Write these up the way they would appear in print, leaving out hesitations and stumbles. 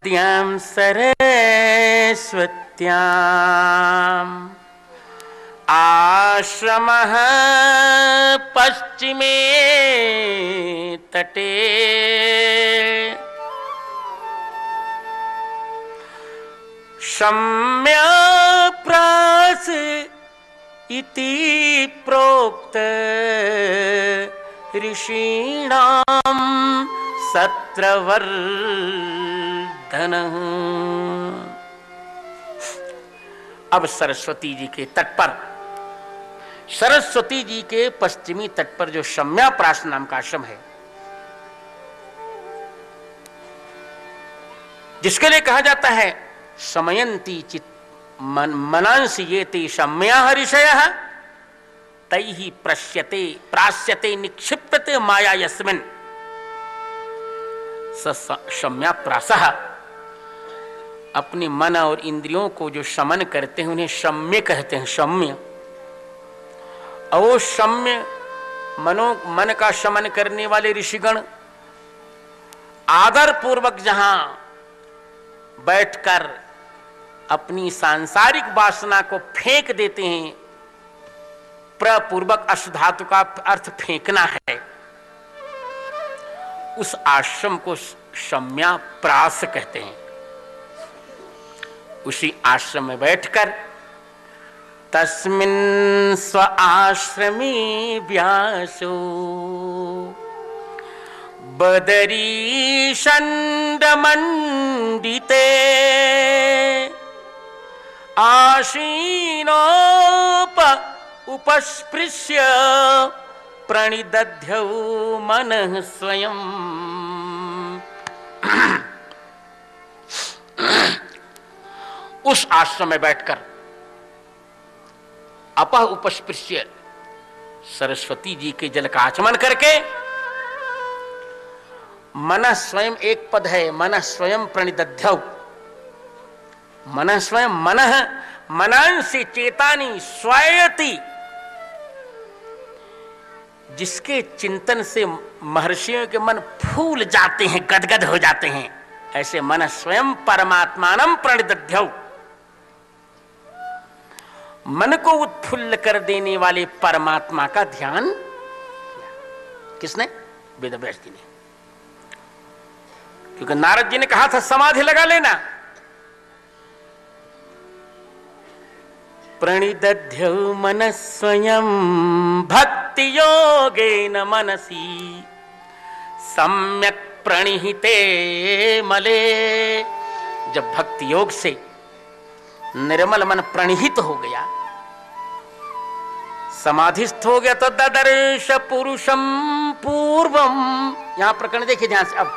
द्यां सरस्वत्याम् आश्रमः पश्चिमे तटे शम्याप्रास इति प्रोक्त ऋषीणां सत्रवर्धनः। अब सरस्वती जी के तट पर, सरस्वती जी के पश्चिमी तट पर जो शम्याप्रास नाम का आश्रम है, जिसके लिए कहा जाता है समयंती चित मनांसि ये ते शम्या ऋषयः तैहि प्रश्यते प्रास्यते निक्षिप्यते माया यस्मिन् शम्याप्रासः। अपने मन और इंद्रियों को जो शमन करते हैं उन्हें शम्य कहते हैं, शम्य। और वो शम्य मन का शमन करने वाले ऋषिगण आदर पूर्वक जहां बैठकर अपनी सांसारिक वासना को फेंक देते हैं, प्रपूर्वक अश्व धातु का अर्थ फेंकना है, उस आश्रम को शम्याप्रास कहते हैं। उसी आश्रम में बैठकर तस्मिन् स्व आश्रमे व्यासो बदरीशण्डमण्डिते उपस्पृश्य प्रणिदध्यौ मनः स्वयं। उस आश्रम में बैठकर अपह उपस्पृश्य सरस्वती जी के जल का आचमन करके, मनः स्वयं एक पद है, मनः स्वयं प्रणिदध्यौ, मनः स्वयं, मनः मनांसि चेतानि स्वायति, जिसके चिंतन से महर्षियों के मन फूल जाते हैं, गदगद हो जाते हैं, ऐसे मन स्वयं परमात्मानं प्रणिदध्यौ, मन को उत्फुल्ल कर देने वाले परमात्मा का ध्यान। किसने? वेदव्यास जी ने। क्योंकि नारद जी ने कहा था समाधि लगा लेना। प्रणिदध्यौ मनः स्वयं भक्ति योगेन मनसि सम्यक् प्रणिहिते मले। जब भक्ति योग से निर्मल मन प्रणिहित हो गया, समाधिस्थ हो गया, तो ददर्श पुरुषम पूर्वम। यहां प्रकरण देखिए ध्यान से। अब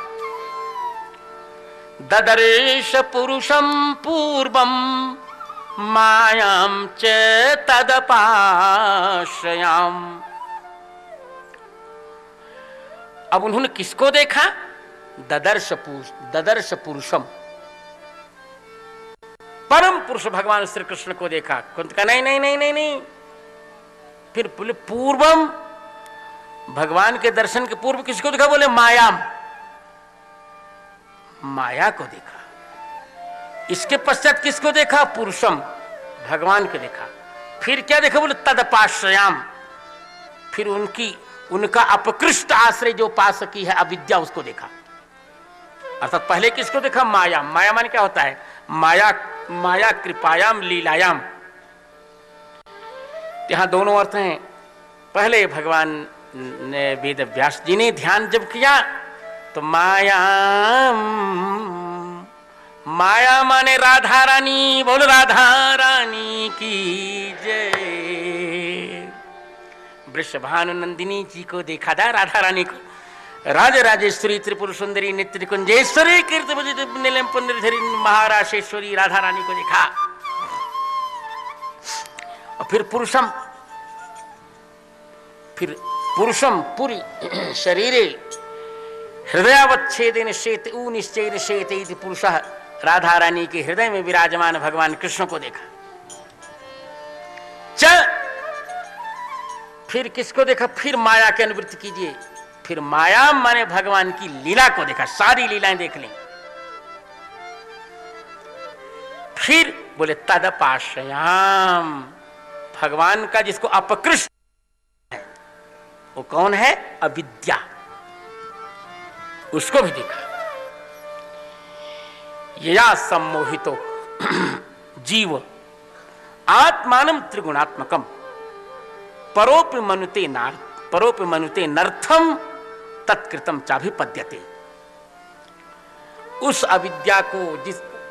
ददर्श पुरुषम पूर्वम मायां च तदपाश्रयाम। अब उन्होंने किसको देखा? ददर्श पुरुषम, परम पुरुष भगवान श्री कृष्ण को देखा। कुंत का नहीं नहीं नहीं नहीं नहीं। फिर बोले पूर्वम, भगवान के दर्शन के पूर्व किसको देखा? बोले मायाम, माया को देखा। इसके पश्चात किसको देखा? पुरुषम, भगवान को देखा। फिर क्या देखा? बोले तदपाश्रयाम, फिर उनका अपकृष्ट आश्रय जो उपासकी है अविद्या, उसको देखा। अर्थात पहले किसको देखा? माया। माया मान क्या होता है? माया कृपायाम लीलायाम। यहां दोनों अर्थ हैं। पहले भगवान ने वेद व्यास जी ने ध्यान जब किया तो माया माने राधा रानी। बोलो राधा रानी की जय। वृषभानु नंदिनी जी को देखा था, राधा रानी को। राजराजेश्वरी त्रिपुर सुंदरी नित्य कुंजेश्वरी कीर्तिवती नीलम पुंडरीधरी महाराशेश्वरी राधा रानी को देखा। और फिर पुरुषम पूरी शरीरे हृदयावच्छेदेन शेत ऊ निश्चयेन शेते इति पुरुषः। राधा रानी के हृदय में विराजमान भगवान कृष्ण को देखा। फिर किसको देखा? फिर माया के अनुवृत्ति कीजिए। फिर माया माने भगवान की लीला को देखा, सारी लीलाएं देख ली। फिर बोले तदपाश्रयाम, भगवान का जिसको अपकृष्ट है वो कौन है? अविद्या, उसको भी देखा। यया सम्मोहितो जीव आत्मानं त्रिगुणात्मकम परोपि मनुते नर्थम तत्कृतम चाभिपद्यते। उस अविद्या को,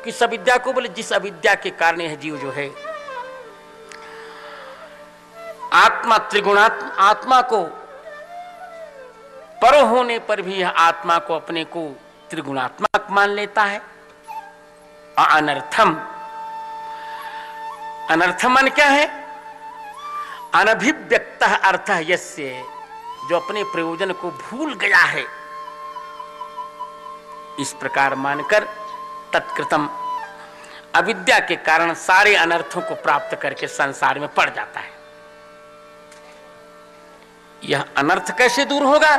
किस अविद्या को? बोले जिस अविद्या के कारण यह जीव जो है आत्मा त्रिगुणात्म, आत्मा को पर होने पर भी यह आत्मा को अपने को त्रिगुणात्मक मान लेता है। अनर्थम, अनर्थम मन क्या है? अनभिव्यक्त अर्थ यस्य, जो अपने प्रयोजन को भूल गया है, इस प्रकार मानकर तत्कृतम, अविद्या के कारण सारे अनर्थों को प्राप्त करके संसार में पड़ जाता है। यह अनर्थ कैसे दूर होगा?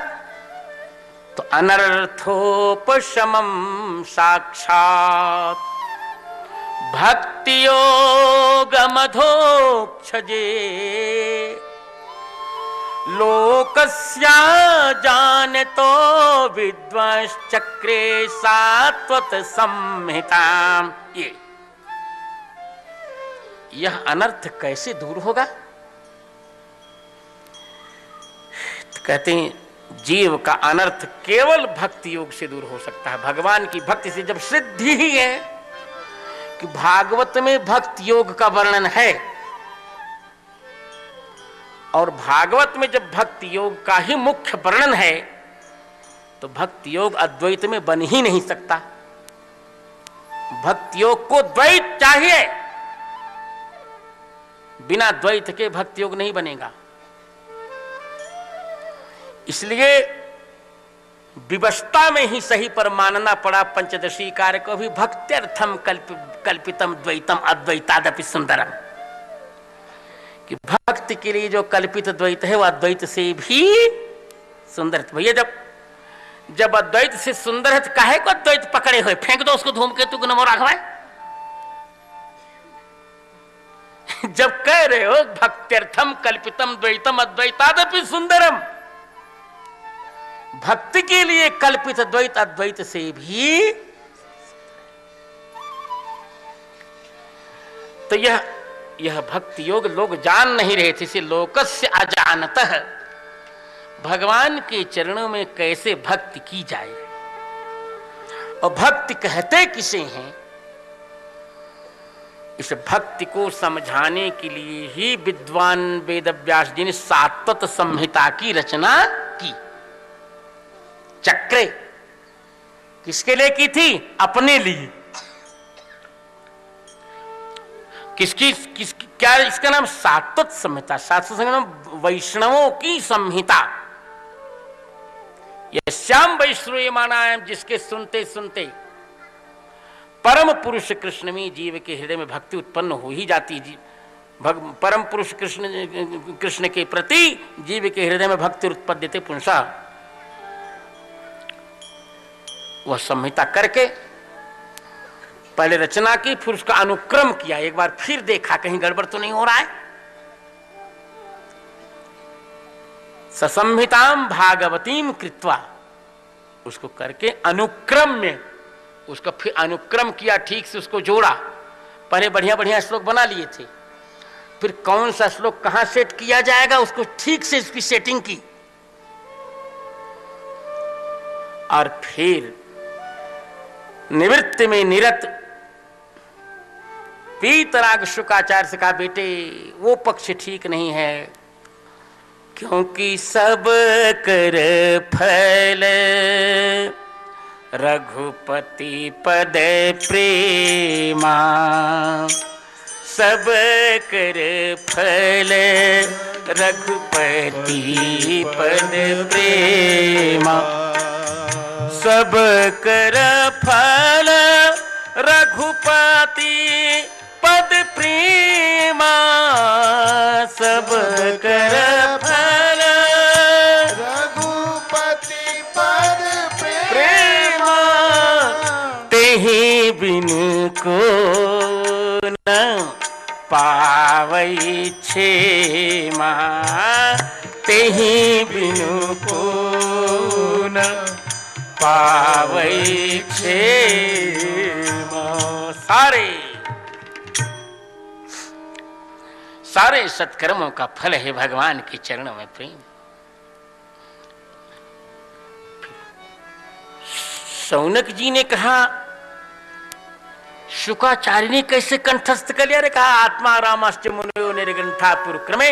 तो अनर्थोपशमम साक्षात भक्ति योग मधोक्षजे लोकस्या जानतो विद्वश्चक्रे सात्वत संहिताम। यह अनर्थ कैसे दूर होगा? तो कहते हैं जीव का अनर्थ केवल भक्ति योग से दूर हो सकता है। भगवान की भक्ति से जब सिद्धि ही है कि भागवत में भक्ति योग का वर्णन है, और भागवत में जब भक्ति योग का ही मुख्य वर्णन है तो भक्ति योग अद्वैत में बन ही नहीं सकता। भक्ति योग को द्वैत चाहिए, बिना द्वैत के भक्ति योग नहीं बनेगा। इसलिए विवशता में ही सही पर मानना पड़ा पंचदशी कार्य को भी भक्त्यर्थम कल्पितम द्वैतम अद्वैतादपि सुंदरम, कि भक्ति के लिए जो कल्पित द्वैत है वह अद्वैत से भी सुंदर है। भैया जब अद्वैत से सुंदर है तो काहे को अद्वैत पकड़े हुए? फेंक दो उसको धूमकेतु को, नमो राघवाय। जब कह रहे हो भक्त्यर्थम कल्पितम द्वैतम अद्वैतादपि सुंदरम, भक्ति के लिए कल्पित द्वैत अद्वैत से भी, तो यह भक्ति योग लोग जान नहीं रहे थे। इसे लोकस्य अजानतः, भगवान के चरणों में कैसे भक्ति की जाए, और भक्ति कहते किसे हैं? इस भक्ति को समझाने के लिए ही विद्वान वेदव्यास जी ने सात्वत संहिता की रचना की। चक्रे किसके लिए की थी? अपने लिए। किसकी क्या इसका नाम? सात्वत संहिता। सात्वत संहिता वैष्णवों की संहिता। यस्याम वैश्रूयमाणायाम, जिसके सुनते सुनते परम पुरुष कृष्ण में जीव के हृदय में भक्ति उत्पन्न हो ही जाती। परम पुरुष कृष्ण के प्रति जीव के हृदय में भक्ति उत्पद्यते पुंसा। वह संहिता करके पहले रचना की, फिर उसका अनुक्रम किया। एक बार फिर देखा कहीं गड़बड़ तो नहीं हो रहा है। ससंहिताम भागवतीम कृत्वा, उसको करके अनुक्रम में उसका फिर अनुक्रम किया, ठीक से उसको जोड़ा। पहले बढ़िया बढ़िया श्लोक बना लिए थे, फिर कौन सा श्लोक कहां सेट किया जाएगा उसको ठीक से उसकी सेटिंग की, और फिर निवृत्ति में निरत पीतराग शुकाचार्य से कहा, बेटे वो पक्ष ठीक नहीं है, क्योंकि सब कर फल रघुपति पद प्रेमा, सब कर फल रघुपति पद प्रेमा, सब कर फल रघुपति पद प्रेमा, सब कर फल रघुपति पद प्रेमा, तेहि बिन को पावई क्षेमा तेहि बिनु को न पावई क्षेमा। सारे सत्कर्मों का फल है भगवान के चरणों में प्रेम। शौनक जी ने कहा, शुकाचार्य ने कैसे कंठस्थ कर लिया? कहा आत्मा रामाश्च मुनयो निर्ग्रंथा पुरक्रमे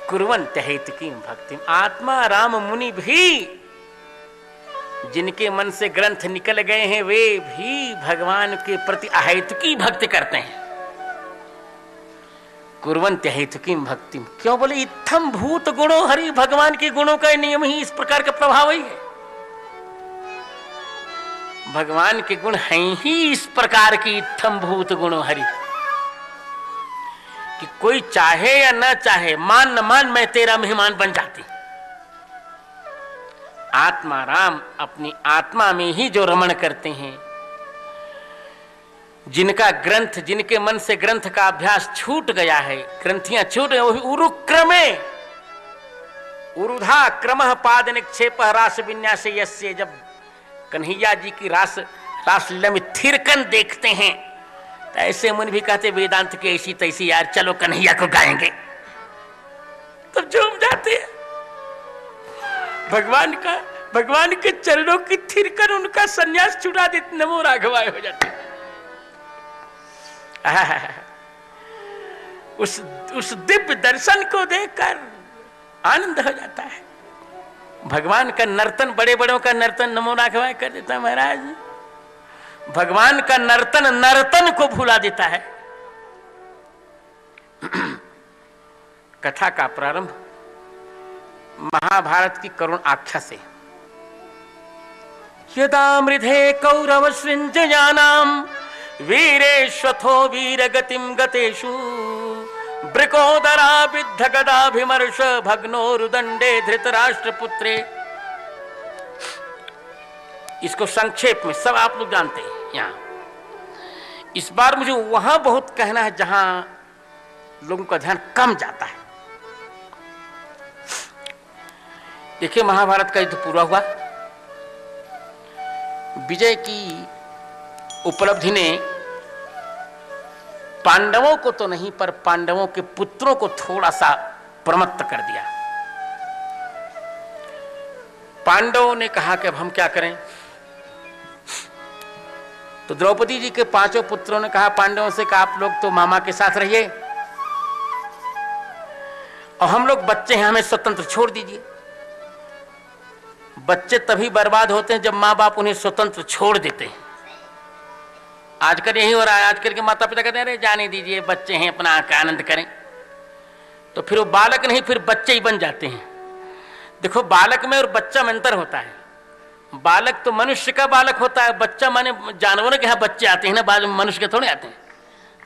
कुर्वन्त्य हेतुकीं भक्तिम। आत्मा राम मुनि भी जिनके मन से ग्रंथ निकल गए हैं वे भी भगवान के प्रति अहेतुकी भक्ति करते हैं। कुर्वन्त्य हेतुकीं भक्तिम, क्यों बोले? इत्थम भूत गुणो हरि, भगवान के गुणों का नियम ही इस प्रकार का प्रभाव ही है। भगवान के गुण हैं ही इस प्रकार की इत्थम भूत गुणो हरि, कि कोई चाहे या न चाहे, मान न मान, मैं तेरा मेहमान बन जाती। आत्मा राम अपनी आत्मा में ही जो रमण करते हैं, जिनका ग्रंथ, जिनके मन से ग्रंथ का अभ्यास छूट गया है, ग्रंथियां छूट गई, वही उरुक्रमे उरुधा क्रमः पाद निक्षेप रास विन्यास यस्य। जब कन्हैया जी की रासलीला में थिरकन देखते हैं तो ऐसे मन भी कहते वेदांत की ऐसी तैसी, यार चलो कन्हैया को गाएंगे, तो झूम जाते हैं। भगवान के चरणों की थिरकन उनका संन्यास छुड़ा देते, नमो राघवाय हो जाते। उस दिव्य दर्शन को देखकर आनंद हो जाता है। भगवान का नर्तन, बड़े बड़ों का नर्तन नमो राघवाय कर देता महाराज। भगवान का नर्तन को भुला देता है। कथा का प्रारंभ महाभारत की करुण आख्या से। यदा मृधे कौरव सृंजयानाम वीरेश्वथो वीरगतिम गतेषु ब्रिकोदरा विद्ध गदाभिमर्श भग्नोरुदंडे धृतराष्ट्र पुत्रे। इसको संक्षेप में सब आप लोग जानते हैं। यहां इस बार मुझे वहां बहुत कहना है जहां लोगों का ध्यान कम जाता है। देखिए, महाभारत का युद्ध पूरा हुआ। विजय की उपलब्धि ने पांडवों को तो नहीं, पर पांडवों के पुत्रों को थोड़ा सा प्रमत्त कर दिया। पांडवों ने कहा कि अब हम क्या करें? तो द्रौपदी जी के पांचों पुत्रों ने कहा पांडवों से कि आप लोग तो मामा के साथ रहिए और हम लोग बच्चे हैं, हमें स्वतंत्र छोड़ दीजिए। बच्चे तभी बर्बाद होते हैं जब माँ बाप उन्हें स्वतंत्र छोड़ देते हैं। आजकल यही हो रहा है। आजकल के माता पिता कहते हैं अरे जाने दीजिए, बच्चे हैं, अपना आनंद करें। तो फिर वो बालक नहीं, फिर बच्चे ही बन जाते हैं। देखो, बालक में और बच्चा में अंतर होता है। बालक तो मनुष्य का बालक होता है, बच्चा माने जानवरों के यहाँ बच्चे आते हैं ना, बाद में मनुष्य के थोड़े आते हैं।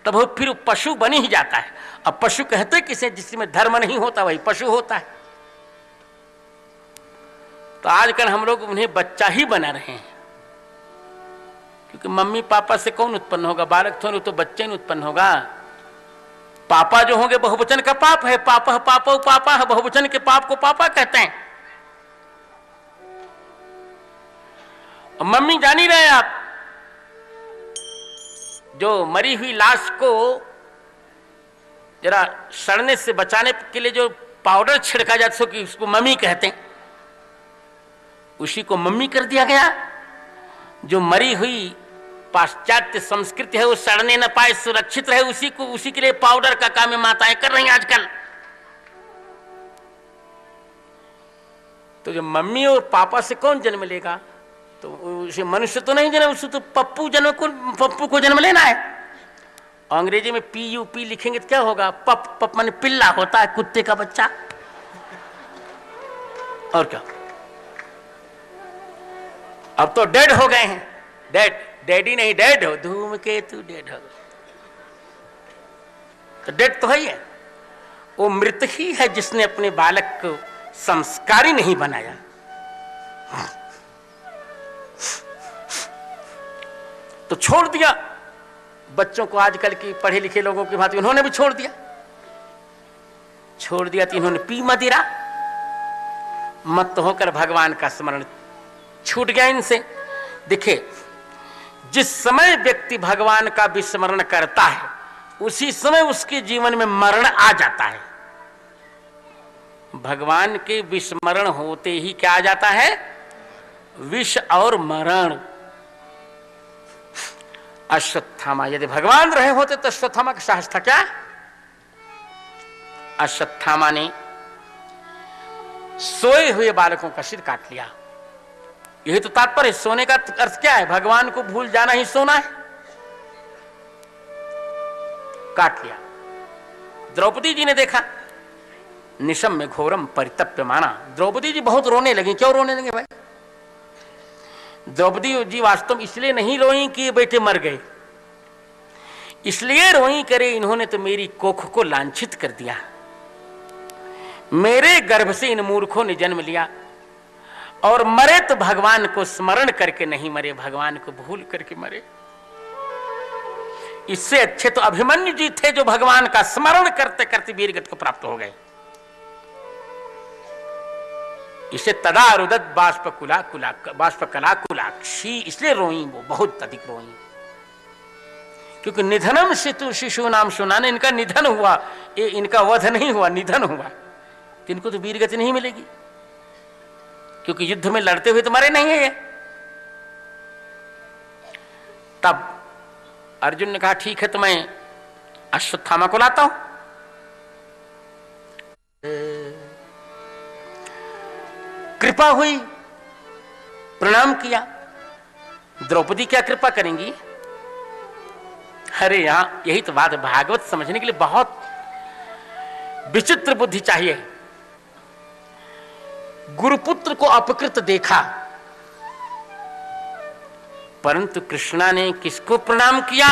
तब वो फिर पशु बन ही जाता है। अब पशु कहते किसे? जिसमें धर्म नहीं होता वही पशु होता है। तो आजकल हम लोग उन्हें बच्चा ही बना रहे हैं, क्योंकि मम्मी पापा से कौन उत्पन्न होगा? बालक थोड़ी, तो बच्चे नहीं उत्पन्न होगा। पापा जो होंगे बहुवचन का पाप है, पापा पापो पापा है, बहुवचन के पाप को पापा कहते हैं। और मम्मी जान ही रहे आप, जो मरी हुई लाश को जरा सड़ने से बचाने के लिए जो पाउडर छिड़का जाता है उसको मम्मी कहते हैं, उसी को मम्मी कर दिया गया। जो मरी हुई पाश्चात्य संस्कृति है वो सड़ने न पाए, सुरक्षित रहे, उसी के लिए पाउडर का काम माताएं कर रही हैं आजकल। तो जो मम्मी और पापा से कौन जन्म लेगा? तो उसे मनुष्य तो नहीं जन्म, उसे तो पप्पू को जन्म लेना है। अंग्रेजी में PUP लिखेंगे तो क्या होगा? पप माने पिल्ला होता है, कुत्ते का बच्चा। और क्या? अब तो डेड हो गए हैं। डैडी नहीं, डेड हो, धूमकेतु डेड हो। तो डेड तो है ही है। वो मृत ही है जिसने अपने बालक को संस्कारी नहीं बनाया। तो छोड़ दिया। बच्चों को आजकल की पढ़े लिखे लोगों की भांति उन्होंने भी छोड़ दिया तो इन्होंने पी मदिरा, मत होकर भगवान का स्मरण छूट गया इनसे। देखिए, जिस समय व्यक्ति भगवान का विस्मरण करता है उसी समय उसके जीवन में मरण आ जाता है। भगवान के विस्मरण होते ही क्या आ जाता है? विष और मरण। अश्वत्थामा, यदि भगवान रहे होते तो अश्वत्थामा का साहस था क्या? अश्वत्थामा ने सोए हुए बालकों का सिर काट लिया। यही तो तात्पर्य। सोने का अर्थ क्या है? भगवान को भूल जाना ही सोना है। काट लिया। द्रौपदी जी ने देखा, निशम में घोरम परितप्य माना। द्रौपदी जी बहुत रोने लगी। क्यों रोने लगे भाई? द्रौपदी जी वास्तव में इसलिए नहीं रोई कि ये बेटे मर गए, इसलिए रोई करे इन्होंने तो मेरी कोख को लांछित कर दिया, मेरे गर्भ से इन मूर्खों ने जन्म लिया, और मरे तो भगवान को स्मरण करके नहीं मरे, भगवान को भूल करके मरे। इससे अच्छे तो अभिमन्यु जी थे जो भगवान का स्मरण करते करते वीरगति को प्राप्त हो गए। इसे तदा रुदत बाष्प कला कुलाक्षी, इसलिए रोई वो, बहुत अधिक रोई, क्योंकि निधनम शिशु नाम सुना ने इनका निधन हुआ, ये इनका वध नहीं हुआ, निधन हुआ। इनको तो वीरगति नहीं मिलेगी, क्योंकि युद्ध में लड़ते हुए तो मरे नहीं है ये। तब अर्जुन ने कहा ठीक है तो मैं अश्वत्थामा को लाता हूं। कृपा हुई, प्रणाम किया। द्रौपदी क्या कृपा करेंगी? अरे यहां यही तो बात है, भागवत समझने के लिए बहुत विचित्र बुद्धि चाहिए। गुरुपुत्र को अपकृत देखा, परंतु कृष्णा ने किसको प्रणाम किया?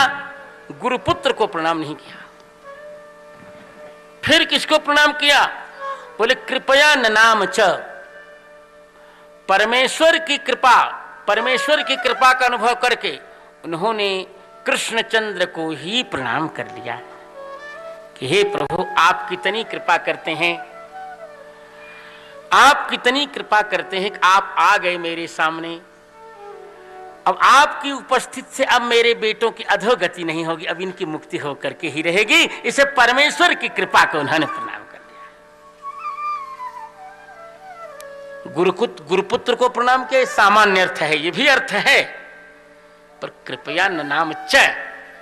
गुरुपुत्र को प्रणाम नहीं किया। फिर किसको प्रणाम किया? बोले कृपया ननाम च, परमेश्वर की कृपा का अनुभव करके उन्होंने कृष्णचंद्र को ही प्रणाम कर लिया कि हे प्रभु, आप कितनी कृपा करते हैं, आप कितनी कृपा करते हैं कि आप आ गए मेरे सामने। अब आपकी उपस्थिति से अब मेरे बेटों की अधोगति नहीं होगी, अब इनकी मुक्ति होकर के ही रहेगी। इसे परमेश्वर की कृपा को उन्होंने प्रणाम कर लिया। गुरुपुत्र को प्रणाम किया, सामान्य अर्थ है, ये भी अर्थ है, पर कृपया नाम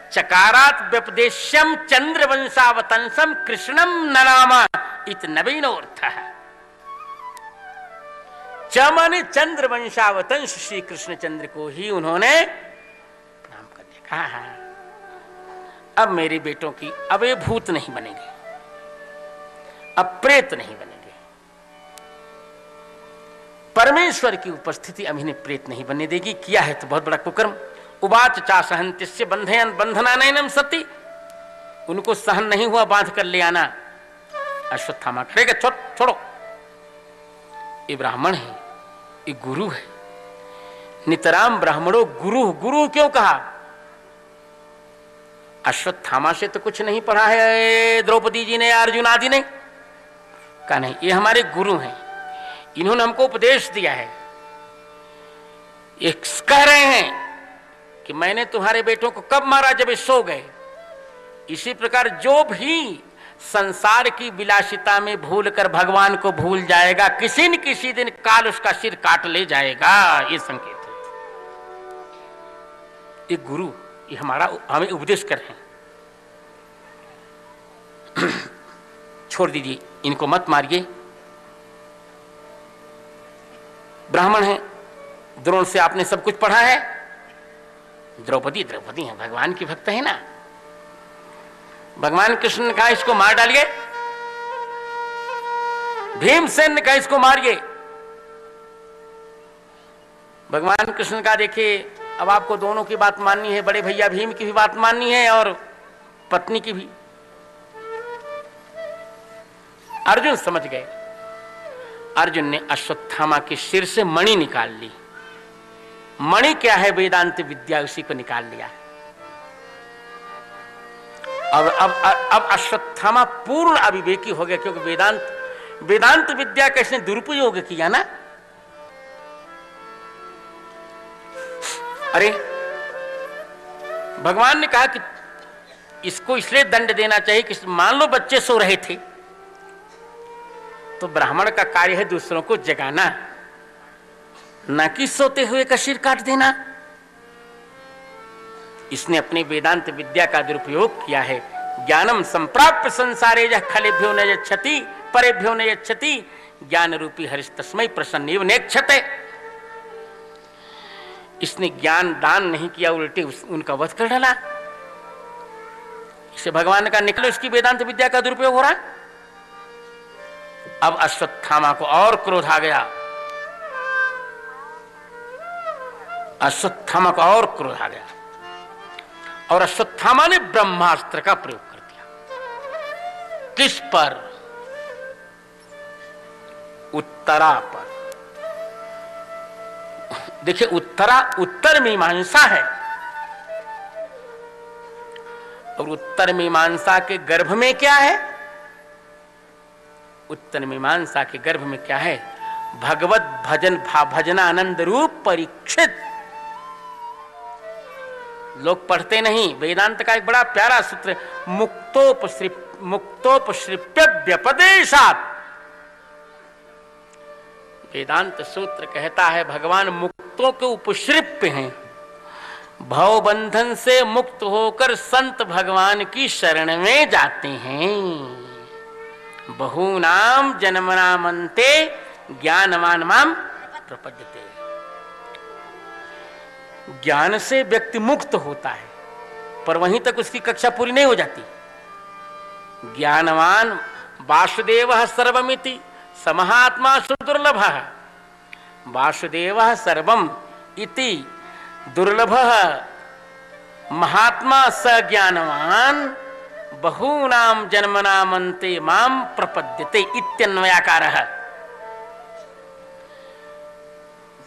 चकारात व्यपदेश्यम चंद्रवंशावतंसम कृष्णम ननामा इत नवीनोर्थ है। माने चंद्रवंशावतंश श्री कृष्णचंद्र को ही उन्होंने प्रणाम करने कहा। अब मेरे बेटों की अब ये भूत नहीं बनेंगे, अब प्रेत नहीं बनेंगे। परमेश्वर की उपस्थिति अब इन्हें प्रेत नहीं बनने देगी। किया है तो बहुत बड़ा कुकर्म। उवाच चा सहंतिस्य बंधयन बंधनानयनम सती, उनको सहन नहीं हुआ बांध कर ले आना। अश्वत्थामा करेगा छोड़ो, ये ब्राह्मण है, ये गुरु है। नितराम ब्राह्मणों गुरु क्यों कहा? अश्वत्थामा से तो कुछ नहीं पढ़ा है द्रौपदी जी ने, अर्जुन आदि ने। कहा नहीं, ये हमारे गुरु हैं, इन्होंने हमको उपदेश दिया है। ये कह रहे हैं कि मैंने तुम्हारे बेटों को कब मारा? जब ये सो गए। इसी प्रकार जो भी संसार की विलासिता में भूल कर भगवान को भूल जाएगा, किसी न किसी दिन काल उसका सिर काट ले जाएगा। ये संकेत है। ये गुरु, ये हमें उपदेश कर रहे हैं। छोड़ दीजिए, इनको मत मारिए। ब्राह्मण है, द्रोण से आपने सब कुछ पढ़ा है। द्रौपदी है, भगवान की भक्त है ना। भगवान कृष्ण ने कहा इसको मार डालिए, भीमसेन ने कहा इसको मारिए। भगवान कृष्ण ने कहा देखिए, अब आपको दोनों की बात माननी है, बड़े भैया भीम की भी बात माननी है और पत्नी की भी। अर्जुन समझ गए। अर्जुन ने अश्वत्थामा के सिर से मणि निकाल ली। मणि क्या है? वेदांत विद्या, उसी को निकाल लिया। अब अश्वत्थामा पूर्ण अविवेकी हो गया, क्योंकि वेदांत विद्या का इसने दुरुपयोग किया ना। अरे भगवान ने कहा कि इसको इसलिए दंड देना चाहिए कि मान लो बच्चे सो रहे थे, तो ब्राह्मण का कार्य है दूसरों को जगाना, न कि सोते हुए का सिर काट देना। इसने अपनी वेदांत विद्या का दुरुपयोग किया है। ज्ञानम संप्राप्य संसारे जह खलेभ्यो न यच्छति परेभ्यो न यच्छति ज्ञान रूपी हरिस्तस्मै प्रसन्नेव नेक्षते। इसने ज्ञान दान नहीं किया, उल्टे उनका वध कर डाला। इसे भगवान का निकलो, इसकी वेदांत विद्या का दुरुपयोग हो रहा है। अब अश्वत्थामा को और क्रोध आ गया, अश्वत्थामा को और क्रोध आ गया, और अश्वत्थामा ने ब्रह्मास्त्र का प्रयोग कर दिया। किस पर? उत्तरा पर। देखिए, उत्तरा उत्तर मीमांसा है, और उत्तर मीमांसा के गर्भ में क्या है? उत्तर मीमांसा के गर्भ में क्या है? भगवत भजनानंद रूप परीक्षित। लोग पढ़ते नहीं। वेदांत का एक बड़ा प्यारा सूत्र, मुक्तोपसृप्य व्यपदेशात्। वेदांत सूत्र कहता है भगवान मुक्तों के उपसृप्य हैं। भव बंधन से मुक्त होकर संत भगवान की शरण में जाते हैं। बहूनाम जन्मनामन्ते ज्ञानवान माम प्रपद्यते। ज्ञान से व्यक्ति मुक्त होता है, पर वहीं तक उसकी कक्षा पूरी नहीं हो जाती। ज्ञानवान वासुदेवः सर्वमिति समहात्मा सुदुर्लभः। वासुदेवः सर्वम इति दुर्लभः महात्मा स ज्ञानवान बहूनाम जन्मनामन्ते माम प्रपद्यते इत्यन्वयाकारः।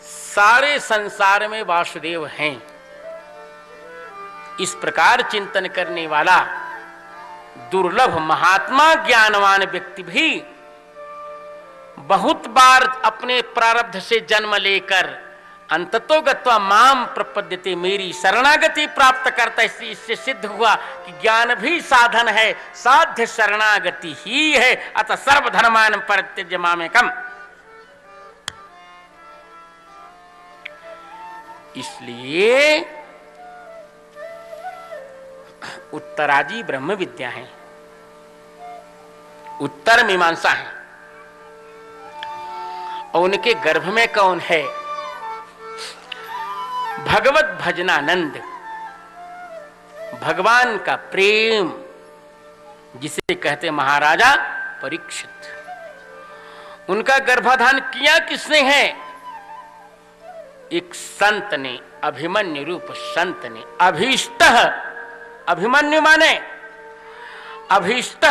सारे संसार में वासुदेव हैं, इस प्रकार चिंतन करने वाला दुर्लभ महात्मा ज्ञानवान व्यक्ति भी बहुत बार अपने प्रारब्ध से जन्म लेकर अंततो गत्वा माम प्रपद्यते, मेरी शरणागति प्राप्त करता। इससे सिद्ध हुआ कि ज्ञान भी साधन है, साध्य शरणागति ही है। अतः सर्वधर्मान परित्यज्य मामेकम्। इसलिए उत्तराजी ब्रह्म विद्या है, उत्तर मीमांसा है, और उनके गर्भ में कौन है? भगवत भजनानंद, भगवान का प्रेम, जिसे कहते महाराजा परीक्षित। उनका गर्भाधान किया किसने है? एक संत ने, अभिमन्यु रूप संत ने। अभीष्ट, अभिमन्यु माने अभीष्ट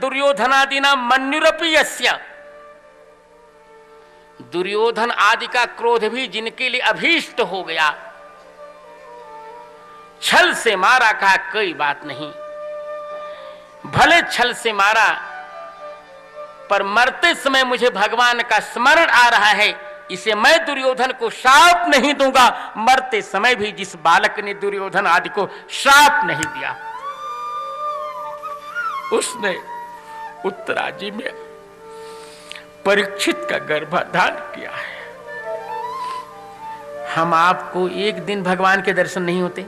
दुर्योधनादिना मन्युरपि यस्य। दुर्योधन आदि का क्रोध भी जिनके लिए अभीष्ट हो गया, छल से मारा, कहा कोई बात नहीं, भले छल से मारा, पर मरते समय मुझे भगवान का स्मरण आ रहा है, इसे मैं दुर्योधन को श्राप नहीं दूंगा। मरते समय भी जिस बालक ने दुर्योधन आदि को श्राप नहीं दिया, उसने उत्तराजी में परीक्षित का गर्भाधान किया है। हम आपको एक दिन भगवान के दर्शन नहीं होते।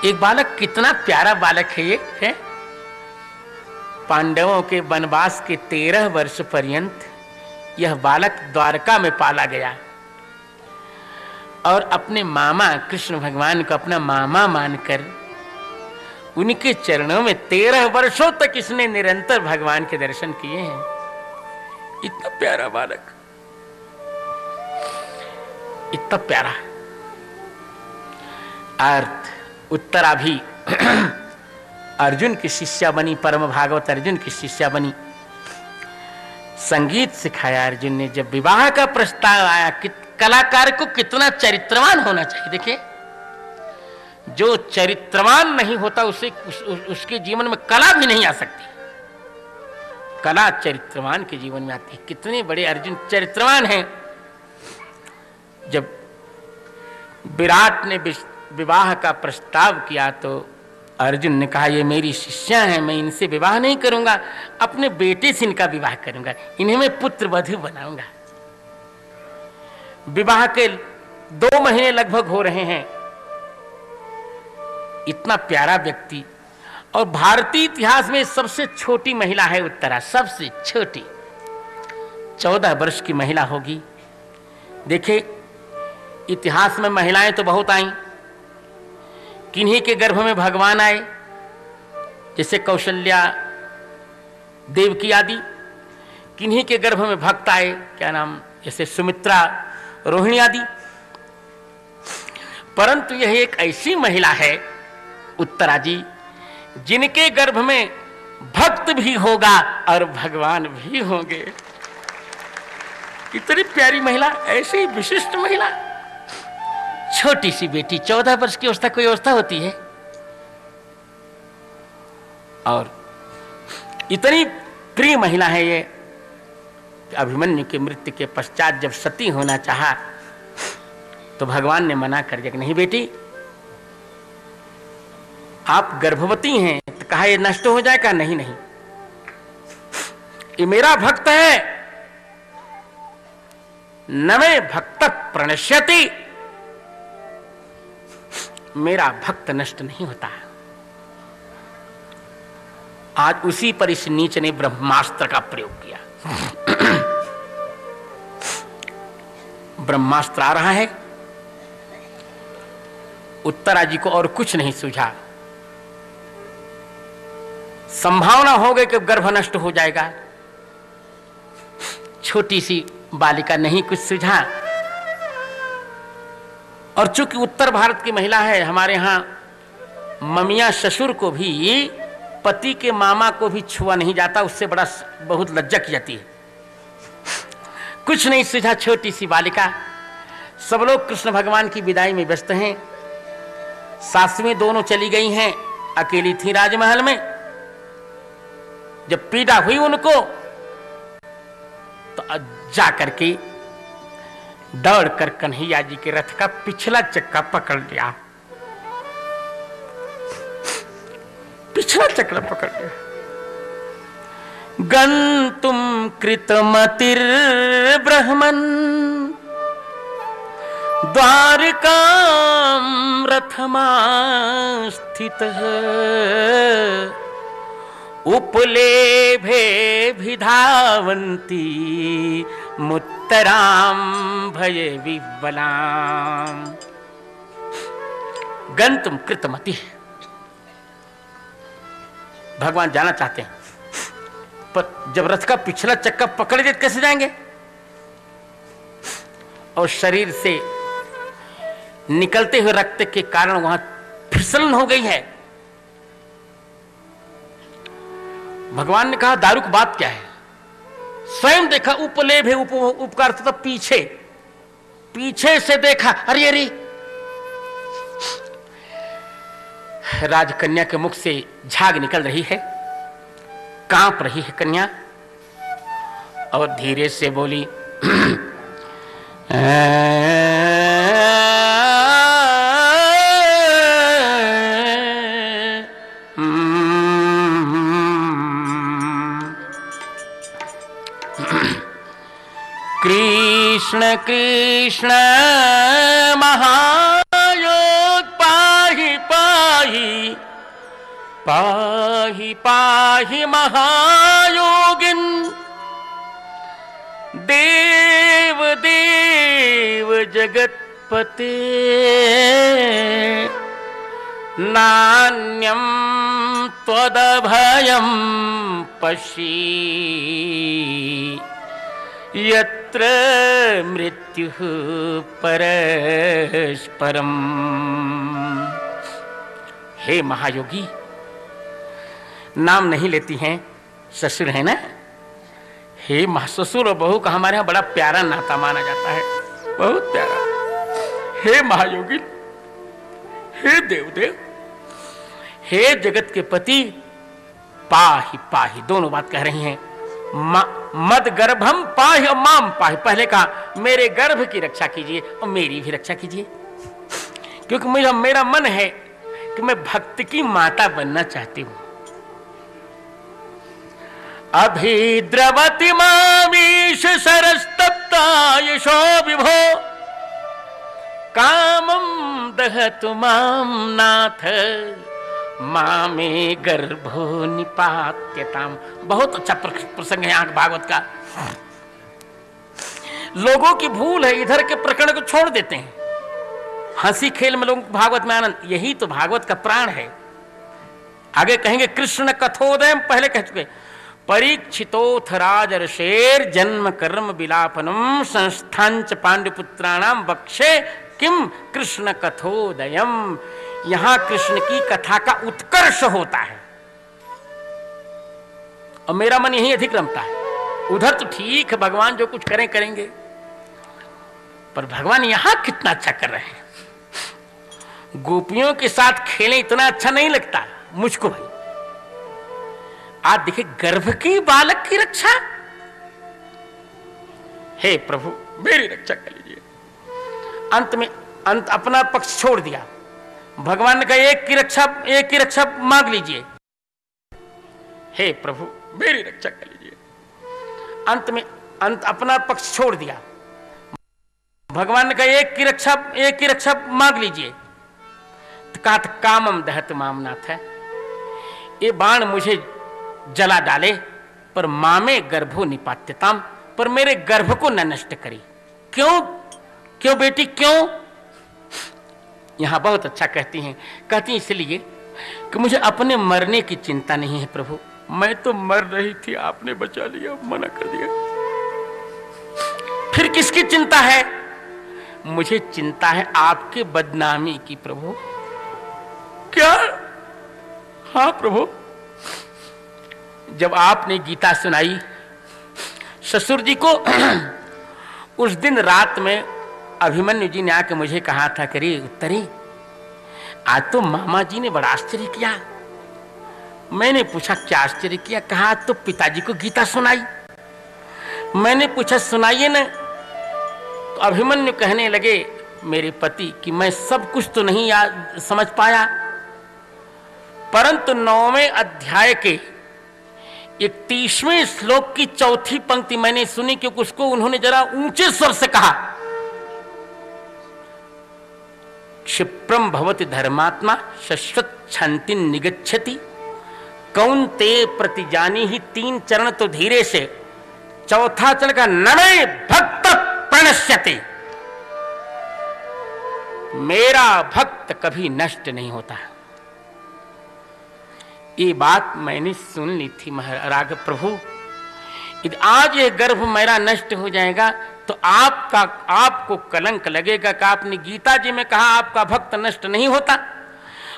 एक बालक, कितना प्यारा बालक है ये है। पांडवों के वनवास के 13 वर्ष पर्यंत यह बालक द्वारका में पाला गया, और अपने मामा कृष्ण भगवान को अपना मामा मानकर उनके चरणों में 13 वर्षों तक इसने निरंतर भगवान के दर्शन किए हैं। इतना प्यारा बालक, इतना प्यारा। अर्थ उत्तरा भी अर्जुन की शिष्या बनी, परम भागवत अर्जुन की शिष्या बनी। संगीत सिखाया अर्जुन ने। जब विवाह का प्रस्ताव आया कि कलाकार को कितना चरित्रवान होना चाहिए, देखिए, जो चरित्रवान नहीं होता उसे उसके जीवन में कला भी नहीं आ सकती। कला चरित्रवान के जीवन में आती है। कितने बड़े अर्जुन चरित्रवान हैं। जब विराट ने विवाह का प्रस्ताव किया तो अर्जुन ने कहा ये मेरी शिष्या हैं, मैं इनसे विवाह नहीं करूंगा, अपने बेटे से इनका विवाह करूंगा, इन्हें मैं पुत्र वधू बनाऊंगा। विवाह के 2 महीने लगभग हो रहे हैं। इतना प्यारा व्यक्ति, और भारतीय इतिहास में सबसे छोटी महिला है उत्तरा, सबसे छोटी, 14 वर्ष की महिला होगी। देखिए इतिहास में महिलाएं तो बहुत आई, किन्हीं के गर्भ में भगवान आए, जैसे कौशल्या, देवकी आदि, किन्हीं के गर्भ में भक्त आए, क्या नाम, जैसे सुमित्रा, रोहिणी आदि। परंतु यह एक ऐसी महिला है उत्तरा जी, जिनके गर्भ में भक्त भी होगा और भगवान भी होंगे। इतनी प्यारी महिला, ऐसी विशिष्ट महिला, छोटी सी बेटी, 14 वर्ष की अवस्था, कोई अवस्था होती है। और इतनी प्रिय महिला है ये। अभिमन्यु की मृत्यु के पश्चात जब सती होना चाहा तो भगवान ने मना कर दिया कि नहीं बेटी, आप गर्भवती हैं, तो कहा ये नष्ट हो जाएगा। नहीं नहीं, ये मेरा भक्त है, न मे भक्त प्रणश्यति, मेरा भक्त नष्ट नहीं होता। आज उसी पर इस नीच ने ब्रह्मास्त्र का प्रयोग किया। ब्रह्मास्त्र आ रहा है, उत्तरा जी को और कुछ नहीं सूझा। संभावना हो गई कि गर्भ नष्ट हो जाएगा, छोटी सी बालिका, नहीं कुछ सूझा। और चूंकि उत्तर भारत की महिला है, हमारे यहां ममिया ससुर को भी, पति के मामा को भी छुआ नहीं जाता, उससे बड़ा बहुत लज्जा की जाती है। कुछ नहीं सूझा, छोटी सी बालिका। सब लोग कृष्ण भगवान की विदाई में व्यस्त हैं। सासवें दोनों चली गई हैं, अकेली थी राजमहल में। जब पीड़ा हुई उनको तो जा करके दौड़ कर कन्हैया जी के रथ का पिछला चक्का पकड़ लिया, पिछला चक्र पकड़ लिया। गंतुम कृतमतिर ब्रह्मन् द्वारकां रथमास्थितः उपलेभे भिधावन्ती मुत्तरां भये विह्वलां। गंतुम कृतमति, भगवान जाना चाहते हैं, पर जब रथ का पिछला चक्का पकड़ दिया कैसे जाएंगे? और शरीर से निकलते हुए रक्त के कारण वहां फिसलन हो गई है। भगवान ने कहा दारुक बात क्या है? स्वयं देखा, उपलेभ है, उपकार था पीछे, पीछे से देखा, अरे अरे, राजकन्या के मुख से झाग निकल रही है, कांप रही है कन्या, और धीरे से बोली कृष्ण कृष्ण महायोग पाहि पाहि पाहि पाहि महायोगिन देव देव जगतपते नान्यं त्वदभयं पश्यि यत्र मृत्युः परस्परम्। हे महायोगी, नाम नहीं लेती हैं, ससुर है ना, हे ससुर और बहू का हमारे यहाँ बड़ा प्यारा नाता माना जाता है, बहुत प्यारा। हे महायोगी, हे देवदेव, हे जगत के पति, पाहि पाहि, दोनों बात कह रही हैं। मद गर्भम पाहि और माम पाहि। पहले कहा मेरे गर्भ की रक्षा कीजिए और मेरी भी रक्षा कीजिए, क्योंकि मेरा मन है कि मैं भक्त की माता बनना चाहती हूं। अभिद्रवति मामीश सरस्तप्ता यशो विभो, कामं दहतु मां नाथ, मामे गर्भो निपात्यताम। बहुत अच्छा प्रसंग है यहाँ भागवत का। लोगों की भूल है, इधर के प्रकरण को छोड़ देते हैं, हंसी खेल में लोगों को भागवत में आनंद। यही तो भागवत का प्राण है। आगे कहेंगे कृष्ण कथोदय, पहले कह चुके, परीक्षितोथ राजर्षेर जन्म कर्म विलापनम संस्थांच पांडुपुत्राणाम वक्षे किम कृष्ण कथोदयम। यहां कृष्ण की कथा का उत्कर्ष होता है और मेरा मन यही अधिक रमता है। उधर तो ठीक है, भगवान जो कुछ करेंगे, पर भगवान यहां कितना अच्छा कर रहे हैं। गोपियों के साथ खेलें इतना अच्छा नहीं लगता मुझको भाई। आज देखिए गर्भ की बालक की रक्षा, हे प्रभु मेरी रक्षा कर लीजिए। अंत अपना पक्ष छोड़ दिया, भगवान ने कहा एक की रक्षा मांग लीजिए, हे प्रभु मेरी रक्षा कर लीजिए। अंत अपना पक्ष छोड़ दिया, भगवान ने कहा एक की रक्षा मांग लीजिए। तो कहा कामम दहत मामनाथ है, ये बाण मुझे जला डाले पर मामे गर्भो निपात्यताम, पर मेरे गर्भ को न नष्ट करी। क्यों बेटी क्यों? यहां बहुत अच्छा कहती इसलिए कि मुझे अपने मरने की चिंता नहीं है प्रभु। मैं तो मर रही थी, आपने बचा लिया, मना कर दिया। फिर किसकी चिंता है? मुझे चिंता है आपके बदनामी की प्रभु। क्या? हाँ प्रभु, जब आपने गीता सुनाई ससुर जी को, उस दिन रात में अभिमन्यु जी ने आके मुझे कहा था कि रे उत्तरी, आज तो मामा जी ने बड़ा आश्चर्य किया। मैंने पूछा क्या आश्चर्य किया? कहा तो पिताजी को गीता सुनाई। मैंने पूछा सुनाइए ना, तो अभिमन्यु कहने लगे मेरे पति कि मैं सब कुछ तो नहीं समझ पाया, परंतु 9वें अध्याय के 31वें श्लोक की चौथी पंक्ति मैंने सुनी, क्योंकि उसको उन्होंने जरा ऊंचे स्वर से कहा, क्षिप्रम भवति धर्मात्मा शश्वत छंति निगच्छति, कौन्ते प्रतिजानी ही। 3 चरण तो धीरे से, चौथा चरण का नमे भक्त प्रणश्यति, मेरा भक्त कभी नष्ट नहीं होता। ये बात मैंने सुन ली थी महाराज प्रभु। आज ये गर्भ मेरा नष्ट हो जाएगा तो आपको कलंक लगेगा कि आपने गीता जी में कहा आपका भक्त नष्ट नहीं होता,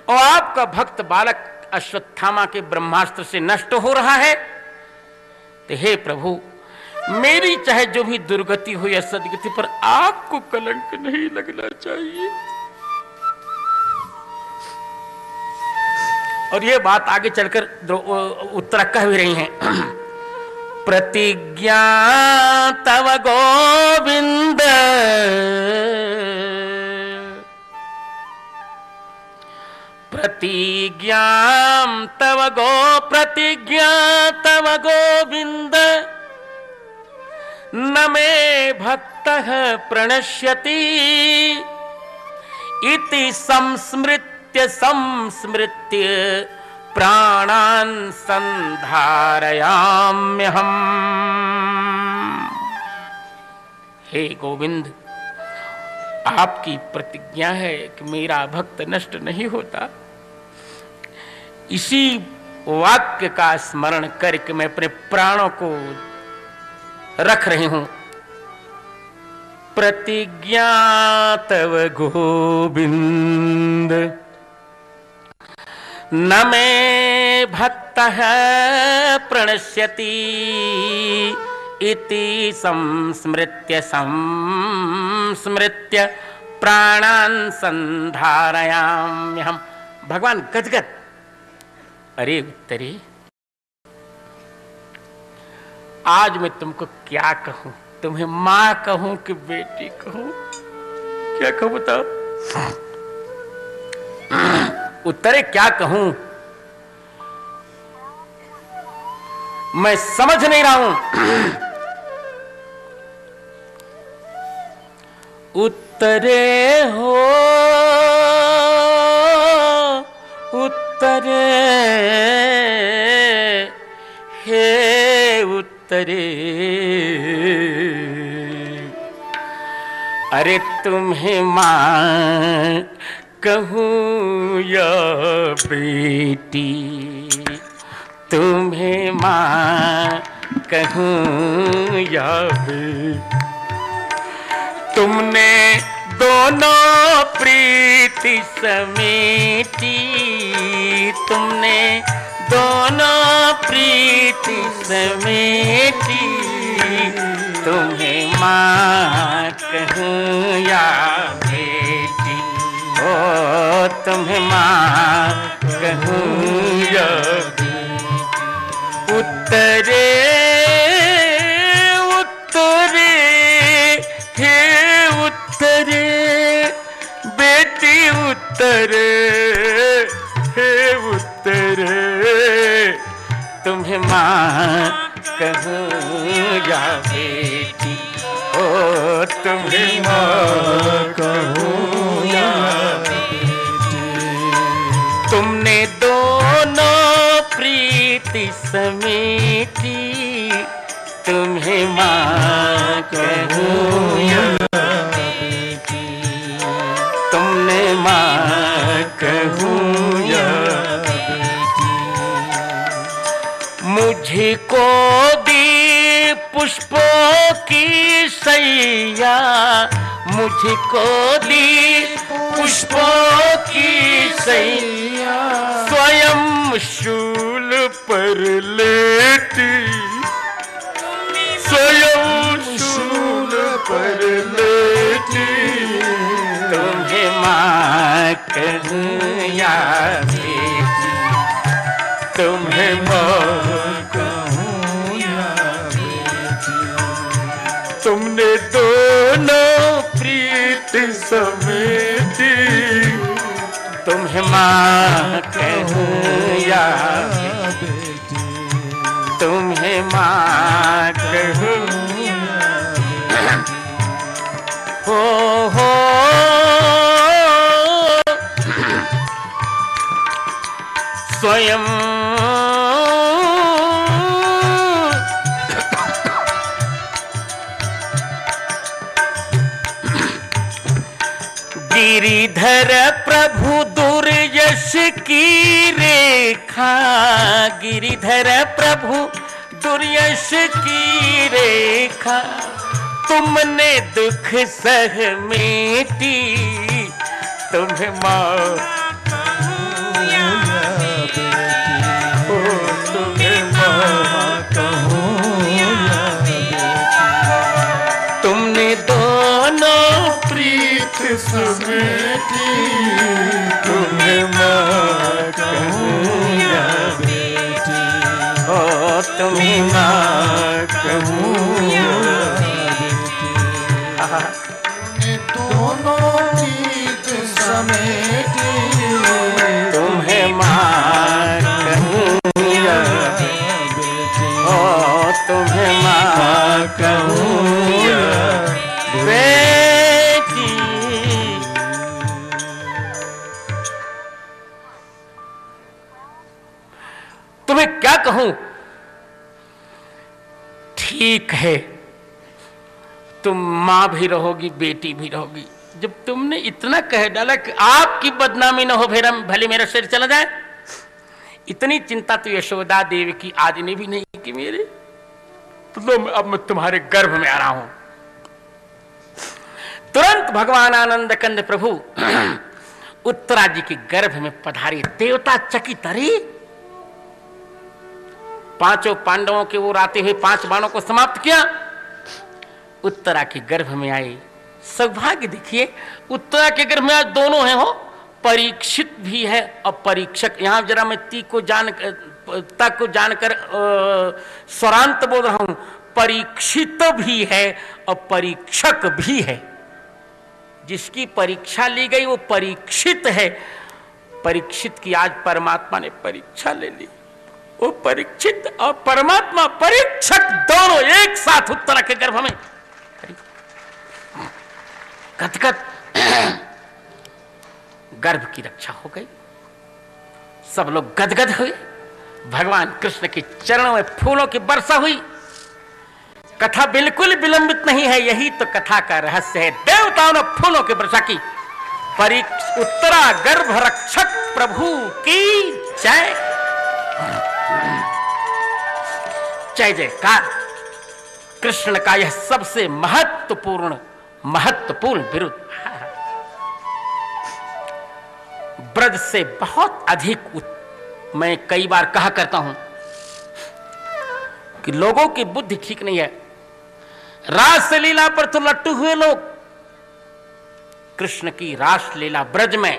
और आपका भक्त बालक अश्वत्थामा के ब्रह्मास्त्र से नष्ट हो रहा है। तो हे प्रभु, मेरी चाहे जो भी दुर्गति हो या सदगति, पर आपको कलंक नहीं लगना चाहिए। और ये बात आगे चलकर उत्तरा कह भी रही हैं, प्रतिज्ञा तव गोविंद, प्रतिज्ञा तव गोविंद, न मे भक्तः प्रणश्यति, इति संस्मृत्य प्राणान् संधारयाम्यहम्। हे गोविंद, आपकी प्रतिज्ञा है कि मेरा भक्त नष्ट नहीं होता। इसी वाक्य का स्मरण करके मैं अपने प्राणों को रख रही हूं। प्रतिज्ञा तव गोविंद, न मे भक्तः प्रणश्यति, इति संस्मृत्य प्राणान संधारयाम्यहम्। भगवान गदगद, अरे उत्तरे, आज मैं तुमको क्या कहूं? तुम्हें मां कहूं कि बेटी कहूं? क्या कहूं बताओ? उत्तरे क्या कहूं? मैं समझ नहीं रहा हूं। उत्तरे हो उत्तरे, हे उत्तरे, अरे तुम्हें मां कहूं या बेटी, तुम्हें मां कहूं या बेटी। तुमने दोनों प्रीति समेटी, तुमने दोनों प्रीति समेटी, तुम्हें मां कहूं या बेटी, ओ तुम्हें मां कहूं या बेटी। उत्तरे उत्तरे, हे उत्तरे, बेटी उत्तरे, हे उत्तरे, तुम्हें मां कहूं या बेटी, ओ तुम्हें मां कहूं या बेटी। तुमने दोनों प्रीति समेटी, तुम्हें मां कहूं या बेटी, तुमने मां कहूं या बेटी। मुझको दी पुष्पों की सैया, मुझको दी पुष्पों की सैया, स्वयं शूल पर लेटी, स्वयं शूल पर लेटी, तुम्हें मां कहूं या बेटी, तुम्हें मां कहूं या बेटी। तुमने दोनों प्रीत समेटी, तुम्हें मां कहूं या बेटी, तुम्हें मां कहूं। हो स्वयं गिरिधर प्रभु दुर्यश की रेखा, गिरिधर प्रभु दुर्यश की रेखा, तुमने दुख सह मेटी, तुम्हें मां कहूं या बेटी, ओ तुम्हें मां कहूं या बेटी। तुमने दोनों प्रीत समेटी, तुम्हें मां कहूं या बेटी, ओ तुम्हें मां कहूं या बेटी। दोनों प्रीत समेटी, तुम्हें मां कहूं या बेटी, ओ तुम्हें मां कहूं या बेटी। तुम्हें क्या कहूं? ठीक है, तुम मां भी रहोगी, बेटी भी रहोगी। जब तुमने इतना कह डाला कि आपकी बदनामी न हो, भले मेरा शरीर चला जाए, इतनी चिंता तो यशोदा देवी की आज ने भी नहीं की मेरे, तो अब मैं तुम्हारे गर्भ में आ रहा हूं। तुरंत भगवान आनंद कंद प्रभु उत्तरा जी के गर्भ में पधारे। देवता चकित, अरे पांचों पांडवों के वो राते हुए 5 बाणों को समाप्त किया, उत्तरा के गर्भ में आए, सौभाग्य देखिए, उत्तरा के गर्भ में आज दोनों हैं, हो परीक्षित भी है और परीक्षक। यहां जरा मैं ती को जानकर स्वरांत बोल रहा हूं, परीक्षित भी है और परीक्षक भी है। जिसकी परीक्षा ली गई वो परीक्षित है। परीक्षित की आज परमात्मा ने परीक्षा ले ली। वो परीक्षित और परमात्मा परीक्षक दोनों एक साथ उत्तरा के गर्भ में गदगद गर्भ की रक्षा हो गई। सब लोग गदगद हुए। भगवान कृष्ण के चरणों में फूलों की वर्षा हुई। कथा बिल्कुल विलंबित नहीं है, यही तो कथा का रहस्य है। देवताओं ने फूलों की वर्षा की। उत्तरा गर्भ रक्षक प्रभु की जय। जय जयकार। कृष्ण का यह सबसे महत्वपूर्ण विरुद्ध ब्रज से बहुत अधिक। मैं कई बार कहा करता हूं कि लोगों की बुद्धि ठीक नहीं है। रासलीला पर तो लट्टू हुए लोग। कृष्ण की रासलीला ब्रज में,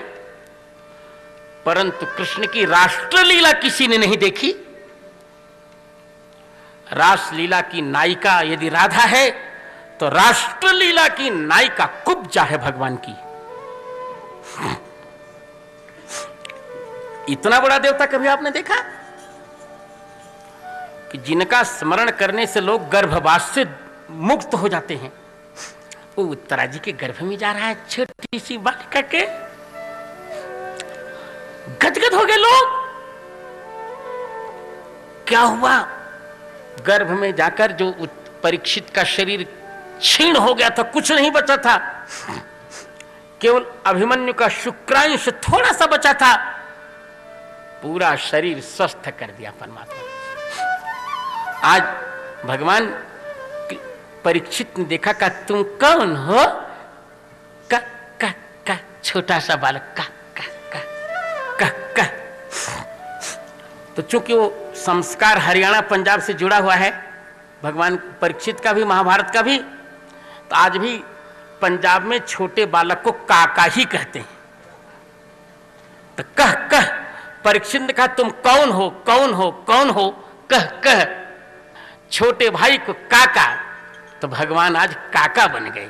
परंतु कृष्ण की राष्ट्रलीला किसी ने नहीं देखी। रासलीला की नायिका यदि राधा है तो राष्ट्रलीला की नायिका कुब्जा है भगवान की। इतना बड़ा देवता कभी आपने देखा कि जिनका स्मरण करने से लोग गर्भवास से मुक्त हो जाते हैं? वो उत्तरा जी के गर्भ में जा रहा है, छोटी सी बालिका के। गदगद हो गए लोग। क्या हुआ? गर्भ में जाकर जो परीक्षित का शरीर क्षीण हो गया था, कुछ नहीं बचा था, केवल अभिमन्यु का शुक्रांश थोड़ा सा बचा था, पूरा शरीर स्वस्थ कर दिया परमात्मा। आज भगवान परीक्षित ने देखा का तुम कौन हो? का छोटा सा बालक का। तो चूंकि वो संस्कार हरियाणा पंजाब से जुड़ा हुआ है, भगवान परीक्षित का भी महाभारत का भी, तो आज भी पंजाब में छोटे बालक को काका ही कहते हैं। तो कह परीक्षित ने कहा तुम कौन हो? कह छोटे भाई को काका। तो भगवान आज काका बन गए।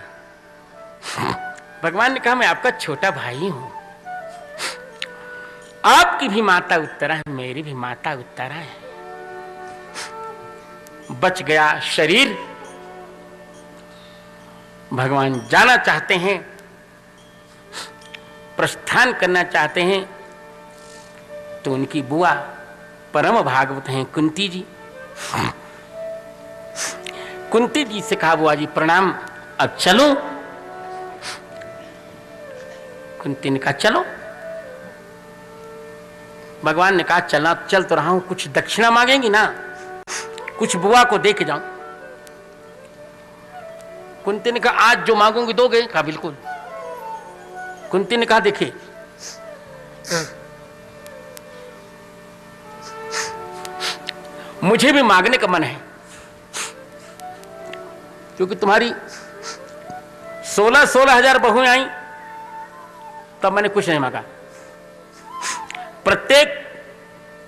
भगवान ने कहा मैं आपका छोटा भाई हूं। आपकी भी माता उत्तरा है, मेरी भी माता उत्तरा है। बच गया शरीर। भगवान जाना चाहते हैं, प्रस्थान करना चाहते हैं, तो उनकी बुआ परम भागवत हैं कुंती जी। कुंती जी से कहा बुआ जी प्रणाम, अब चलो। कुंती ने कहा चलो। भगवान ने कहा चल तो रहा हूं, कुछ दक्षिणा मांगेंगी ना, कुछ बुआ को दे के जाऊं। कुंती ने कहा आज जो मांगूंगी दोगे? कहा बिल्कुल। कुंती ने कहा देखिए मुझे भी मांगने का मन है, क्योंकि तुम्हारी 16,000 बहुएं आई तब मैंने कुछ नहीं मांगा। प्रत्येक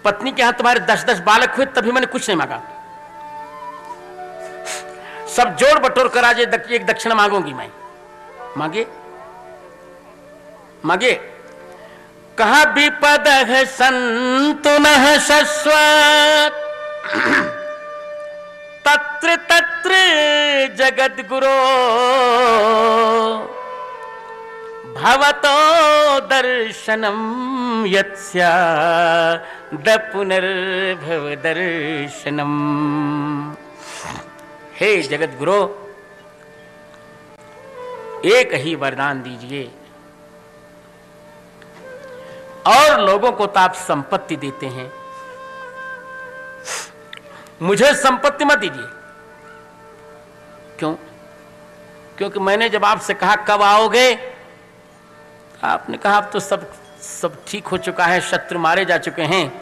पत्नी के यहां तुम्हारे 10-10 बालक हुए तभी मैंने कुछ नहीं मांगा। सब जोड़ बटोर कर आज एक दक्षिणा मांगूंगी मैं। मांगे। कहा विपद है संतु न शश्वत तत्र जगद गुरो भवतो दर्शनम यत्स्या द पुनर्भव दर्शनम। हे जगत गुरु, एक ही वरदान दीजिए। और लोगों को तो आप संपत्ति देते हैं, मुझे संपत्ति मत दीजिए। क्यों? क्योंकि मैंने जब आपसे कहा कब आओगे, आपने कहा अब तो सब ठीक हो चुका है, शत्रु मारे जा चुके हैं,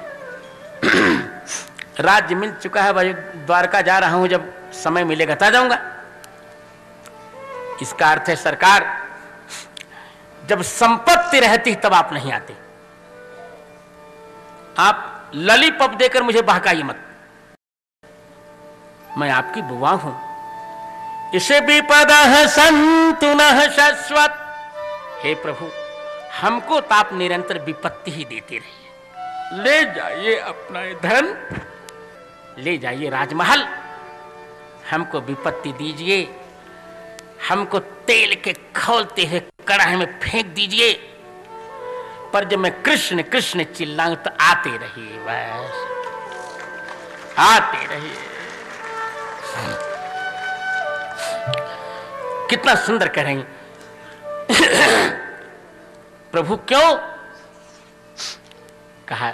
राज्य मिल चुका है, भाई द्वारका जा रहा हूं, जब समय मिलेगा ता जाऊंगा। इसका अर्थ है सरकार, जब संपत्ति रहती तब आप नहीं आते। आप ललीपॉप देकर मुझे बहकाइए मत, मैं आपकी बुआ हूं। इसे विपदः सन्तु नः शाश्वत। हे प्रभु, हमको तो आप निरंतर विपत्ति ही देते रहिए। ले जाइए अपना धन, ले जाइए राजमहल, हमको विपत्ति दीजिए, हमको तेल के खौलते हुए कड़ाही में फेंक दीजिए, पर जब मैं कृष्ण कृष्ण चिल्लाऊं तो आते रहिए, बस आते रहिए। कितना सुंदर कह रही प्रभु, क्यों कहा।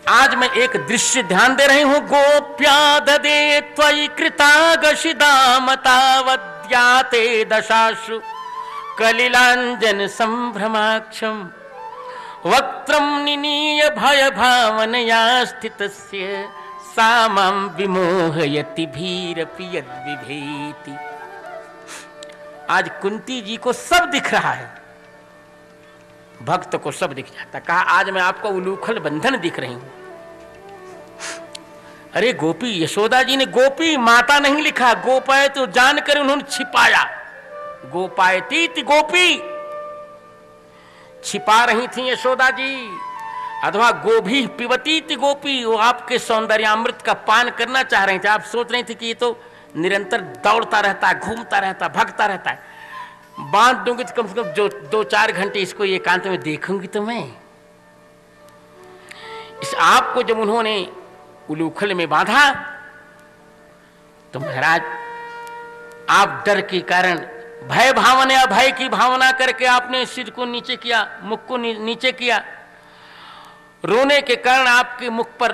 आज मैं एक दृश्य ध्यान दे रही हूं। गोप्या ददे त्वयि कृतागशिदामतावद्याते दशाशु कलिलांजन संभ्रमाक्षम वक्त्रम निनीय भय भावनया स्थितस्य सामं विमोहयति भीरपि यद्विभेति। आज कुंती जी को सब दिख रहा है, भक्त को सब दिख जाता। कहा आज मैं आपको उलूखल बंधन दिख रही हूं। अरे गोपी, यशोदा जी ने गोपी माता नहीं लिखा, गोपाय तो जानकर उन्होंने छिपाया। गोपायती गोपी छिपा रही थी यशोदा जी, अथवा गोभी पिबती थी गोपी, वो आपके सौंदर्यामृत का पान करना चाह रहे थे। आप सोच रहे थे कि ये तो निरंतर दौड़ता रहता है, घूमता रहता है, भगता रहता है, बांध दूंगी तो कम से कम जो 2-4 घंटे इसको एकांत में देखूंगी तो मैं। इस आपको जब उन्होंने उलूखल में बांधा तो महाराज आप डर के कारण भय भावना, भय की भावना करके आपने सिर को नीचे किया, मुख को नीचे किया। रोने के कारण आपके मुख पर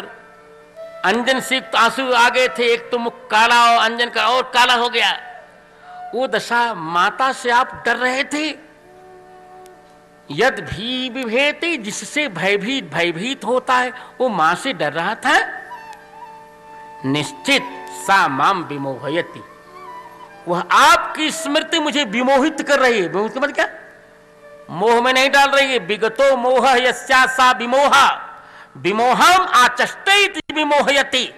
अंजन से आंसू आ गए थे। एक तो मुख काला और अंजन का और काला हो गया। वो दशा माता से आप डर रहे थे। यद भी विभेति, जिससे भयभीत होता है, वो मां से डर रहा था। निश्चित सा माम विमोहयति, वह आपकी स्मृति मुझे विमोहित कर रही है। विमोहित मतलब क्या? मोह में नहीं डाल रही है। विगतो मोह यस्या सा विमोहा विमोहम आचष्टेति विमोहयति।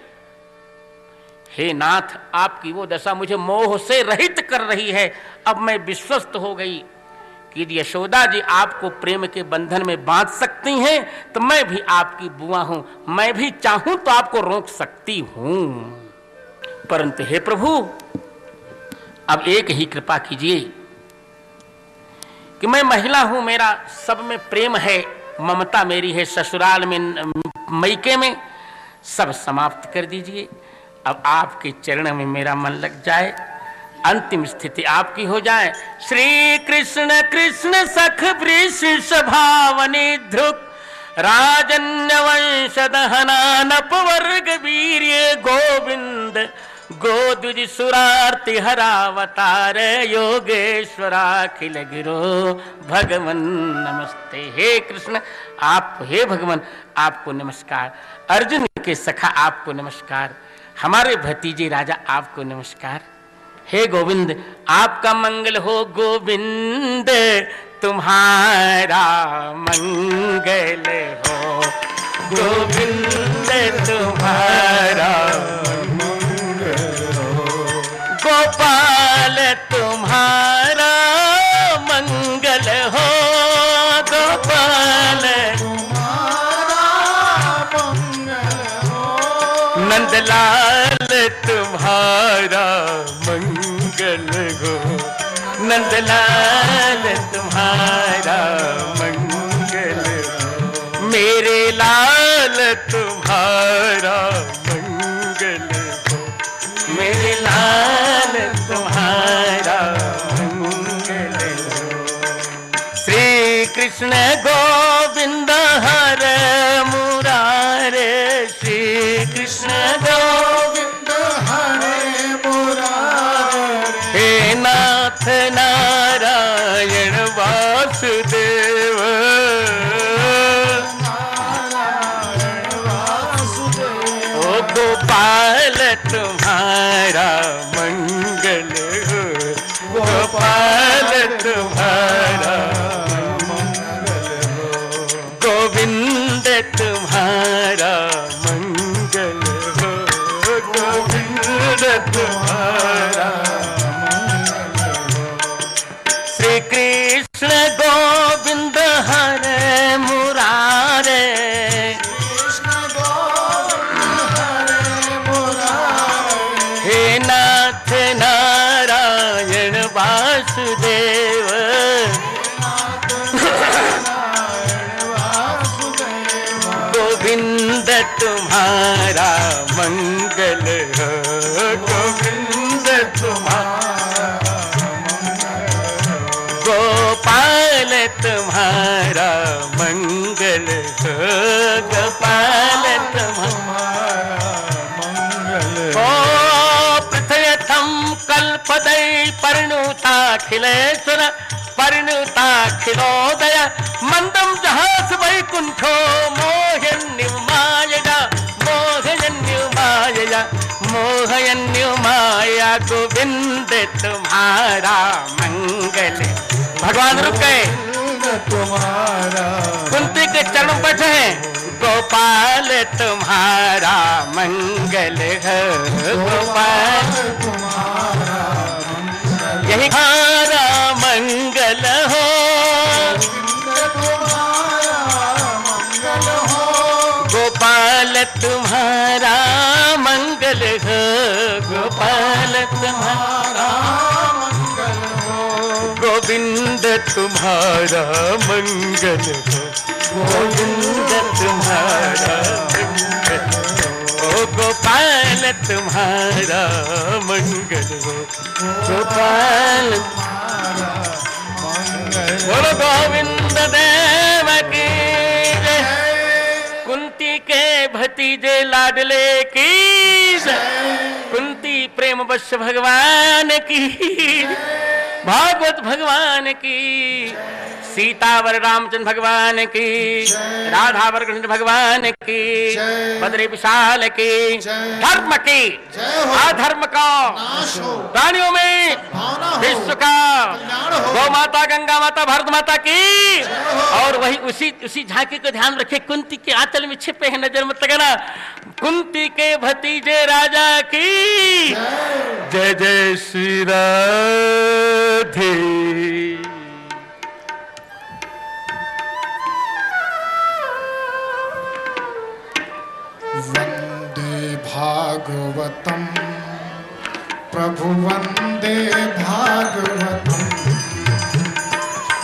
हे नाथ, आपकी वो दशा मुझे मोह से रहित कर रही है। अब मैं विश्वस्त हो गई कि यशोदा जी आपको प्रेम के बंधन में बांध सकती हैं, तो मैं भी आपकी बुआ हूं, मैं भी चाहूं तो आपको रोक सकती हूं। परंतु हे प्रभु, अब एक ही कृपा कीजिए कि मैं महिला हूं, मेरा सब में प्रेम है, ममता मेरी है, ससुराल में मैके में सब समाप्त कर दीजिए। अब आपके चरण में मेरा मन लग जाए, अंतिम स्थिति आपकी हो जाए। श्री कृष्ण कृष्ण सख वृष स्वभावने ध्रुक राजन्य वंश दहना नपवर्ग वीर्य गोविंद गोद्विज सुरार्ति हरावतार योगेश्वराखिल गिरो भगवन नमस्ते। हे कृष्ण, आप, हे भगवान, आपको नमस्कार। अर्जुन के सखा आपको नमस्कार। हमारे भतीजे राजा आपको नमस्कार। हे गोविंद, आपका मंगल हो। गोविंद तुम्हारा मंगल हो, गोविंद तुम्हारा गोपाल तुम्हारा मंगल हो, गोपाल तुम्हारा मंगल हो, नंदलाल तुम्हारा मंगल हो, नंदलाल तुम्हारा मंगल हो, मेरे लाल तुम्हारा मंगल हो, मेरे लाल तुम्हारा मंगल हो। श्री कृष्ण गोविंद हर मुरारे, श्री कृष्ण गोविंद हर मुरारे, हे नाथ नारायण वासुदेव, नारायण वासुदेव, ओ गोपाल तुम्हारा मंगल हो, तुम्हारा श्री कृष्ण गोविंद हरे मुरारे, कृष्ण गोविंद हरे मुरारे, हे नाथ नारायण वासुदेव, गोविंद तुम्हारा मंगल हो, गोविंद तुम्हारा, गोपाल तुम्हारा मंगल हो, गोपाल तुम्हारा मंगल ओ पृथ्व्यथम कल्पदै पर्णुताखिलेश्वर पर्णुताखिलोदय मंदम जहास वैकुंठो मोहन्युमायया मोहन्युमायया मोहन्युमाया, गोविंद तुम्हारा मंगल। भगवान रुक गए, तुम्हारा कुंती के चरण बैठे हैं, गोपाल तुम्हारा मंगल है, गोपाल तुम्हारा यही हमारा मंगल हो, तुम्हारा मंगल हो, गोपाल तुम्हारा मंगल हो, गोपाल तुम्हारा मंगल हो, गोविंद तुम्हारा मंगल हो, गोविंद तुम्हारा मंगल हो, ओ गोपाल तुम्हारा मंगल हो, गोपाल बोलो गोविंद देव की जय। कुंती के भतीजे लाडले की जय, कुंती प्रेम वश भगवान की, भागवत भगवान की, सीतावर रामचंद्र भगवान की, राधावर कृष्ण भगवान की, बद्री विशाल की, धर्म की, अधर्म का प्राणियों में विश्व का, गौ माता गंगा माता भारत माता की। और वही उसी झांकी को ध्यान रखे, कुंती के आंचल में छिपे हैं, नजर मत लगाना। कुंती के भतीजे राजा की जय जय श्री राधे। वंदे भागवतम प्रभु वंदे भागवतम,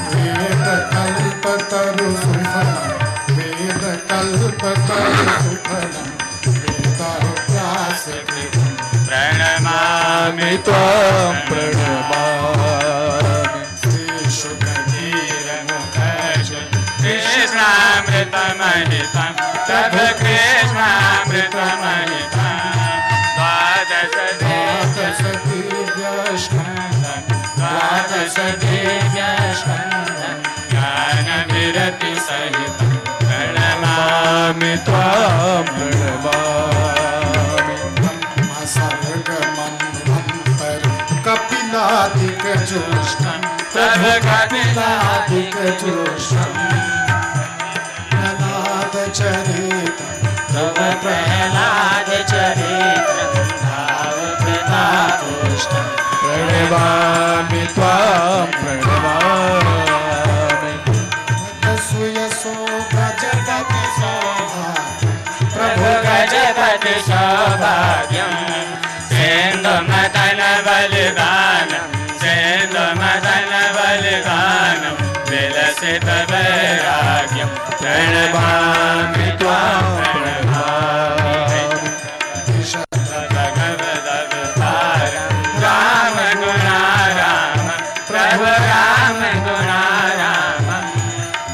वेद कल्पतरु सुफलम, वेद कल्पतरु सुफलम, वेदाभ्यास कृतं प्रणमामि त्वां प्रणमामि। श्री शुकधीर मुखर्ष कृष्णामृतमहितं तव कृष्णामृतमहितं, द्वादश दिव्यस्कन्धं, द्वादश दिव्यस्कन्धं, ज्ञानविरति सहितं प्रणमामि त्वां प्रणमामि। सर्गमन्वन्तर कपिलादिकज्येष्ठं, तव कपिलादिकज्येष्ठं, प्रह्लादचरितं तव प्रह्लादचरितं, भावकृतातुष्टं प्रणमामि त्वां प्रणमामि। सुयशो गजपति सौभाग्यं, प्रभु गजपति सौभाग्यं, सेन्दुमदन बलिदानं, सेन्दुमदन बलिदानं, विलसित वैराग्यं प्रणमामि त्वां प्रणमामि। भगवदवतारं राम गुणाराम, प्रभु राम गुणारामं,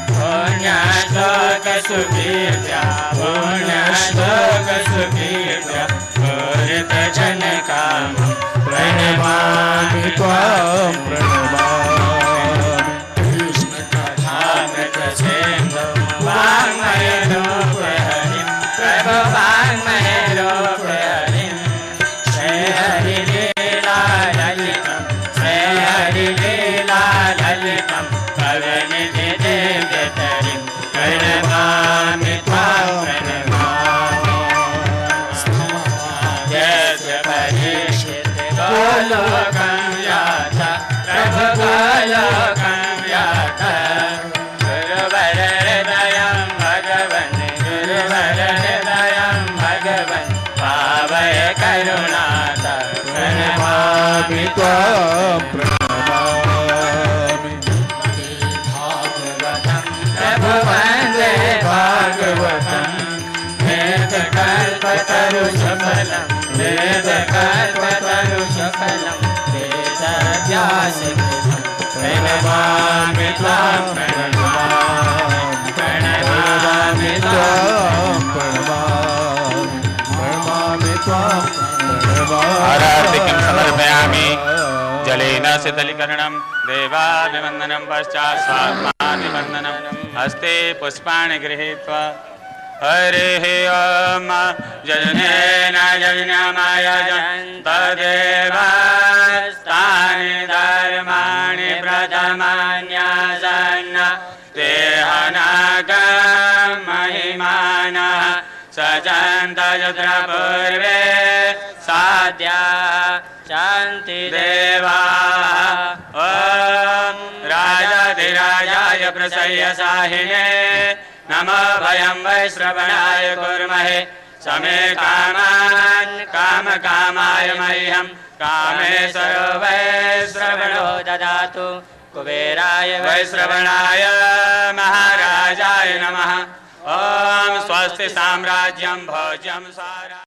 पुण्यश्लोक सुकीर्त्या, पुण्यश्लोक सुकीर्त्या, पूरित जनकामं प्रणमामि त्वां प्रणमामि। कृष्ण कथामृत सिन्धु वाङ्मय रूप हरिं, प्रभु वाङ्मय रूप हरिं, श्री हरि लीला ललितं, श्री हरि लीला ललितं, कवनिधि दिव्यतरिं प्रणमामि त्वां प्रणमामि। जय परेश कल्पतरु सफलं वेदकल्पतरु सफलं वेदव्यासकृतं प्रणमामि त्वां प्रणमामि त्वां आराधिकं समर्पयामि जलेन शीतलीकरणं देवाभिवन्दनं पश्चात् स्वात्माभिवन्दनं हस्ते पुष्पाणि गृहीत्वा हरिः ओम यजनेन यज्ञमयजन्त देवास्तानि धर्माणि प्रथमान्यासन्न देहनागं महिमानः सजन्त यत्र पूर्वे साध्या शान्ति देवा ॐ राजाधिराजाय प्रसह्यसाहिने नमो भयं वैश्रवणाय कुर्महे समे कामान् कामकामाय मह्यं कामेश्वरो वैश्रवणो ददातु कुबेराय वैश्रवणाय महाराजाय नमः ॐ स्वस्ति साम्राज्यं भोज्यं सारा